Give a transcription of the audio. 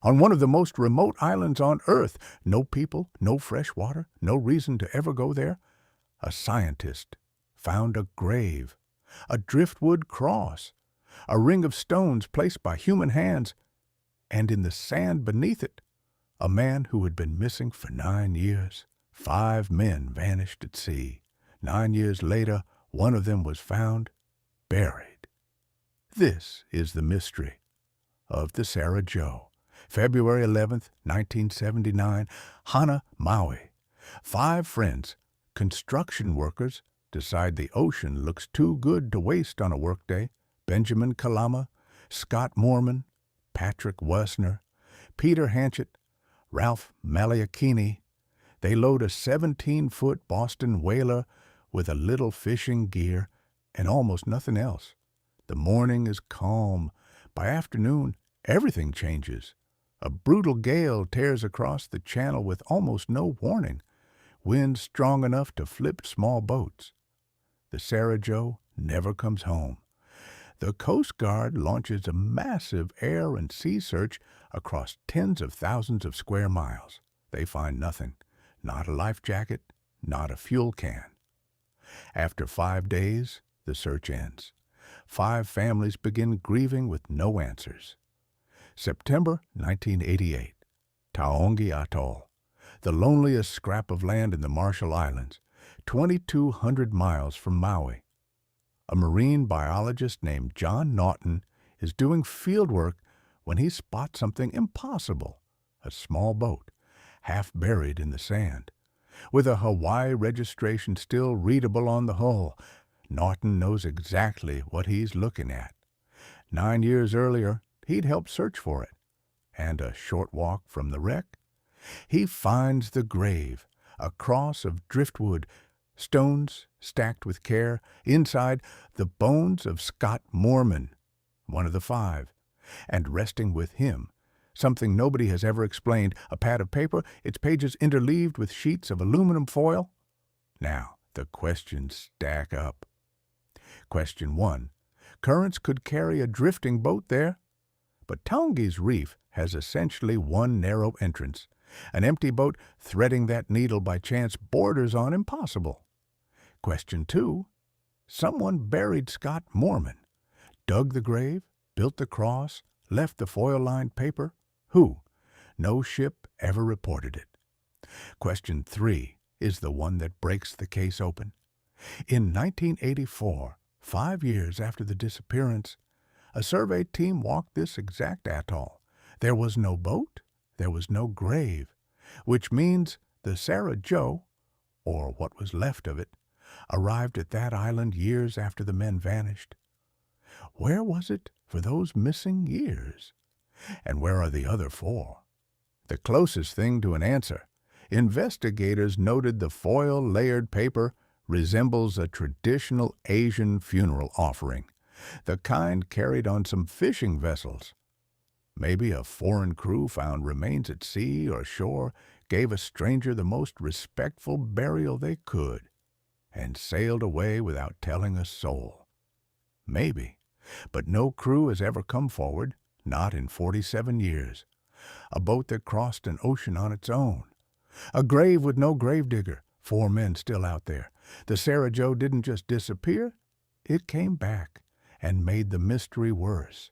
On one of the most remote islands on Earth, no people, no fresh water, no reason to ever go there, a scientist found a grave, a driftwood cross, a ring of stones placed by human hands, and in the sand beneath it, a man who had been missing for 9 years. 5 men vanished at sea. 9 years later, one of them was found buried. This is the mystery of the Sarah Joe. February 11th, 1979, Hana, Maui. 5 friends, construction workers, decide the ocean looks too good to waste on a workday. Benjamin Kalama, Scott Moorman, Patrick Wessner, Peter Hanchett, Ralph Maliakini. They load a 17-foot Boston whaler with a little fishing gear and almost nothing else. The morning is calm. By afternoon, everything changes. A brutal gale tears across the channel with almost no warning, wind strong enough to flip small boats. The Sarah Joe never comes home. The Coast Guard launches a massive air and sea search across tens of thousands of square miles. They find nothing, not a life jacket, not a fuel can. After 5 days, the search ends. 5 families begin grieving with no answers. September 1988, Taongi Atoll, the loneliest scrap of land in the Marshall Islands, 2,200 miles from Maui. A marine biologist named John Naughton is doing field work when he spots something impossible, a small boat, half buried in the sand. With a Hawaii registration still readable on the hull, Naughton knows exactly what he's looking at. 9 years earlier, he'd helped search for it. And a short walk from the wreck, he finds the grave, a cross of driftwood, stones stacked with care. Inside, the bones of Scott Moorman, one of the 5. And resting with him, something nobody has ever explained, a pad of paper, its pages interleaved with sheets of aluminum foil. Now, the questions stack up. Question 1. Currents could carry a drifting boat there. But Taongi's reef has essentially one narrow entrance. An empty boat threading that needle by chance borders on impossible. Question 2. Someone buried Scott Moorman, dug the grave, built the cross, left the foil-lined paper. Who? No ship ever reported it. Question 3 is the one that breaks the case open. In 1984, 5 years after the disappearance, a survey team walked this exact atoll. There was no boat, there was no grave, which means the Sarah Joe, or what was left of it, arrived at that island years after the men vanished. Where was it for those missing years? And where are the other 4? The closest thing to an answer, investigators noted the foil-layered paper resembles a traditional Asian funeral offering, the kind carried on some fishing vessels. Maybe a foreign crew found remains at sea or shore, gave a stranger the most respectful burial they could, and sailed away without telling a soul. Maybe, but no crew has ever come forward, not in 47 years. A boat that crossed an ocean on its own. A grave with no gravedigger, 4 men still out there. The Sarah Joe didn't just disappear, it came back and made the mystery worse.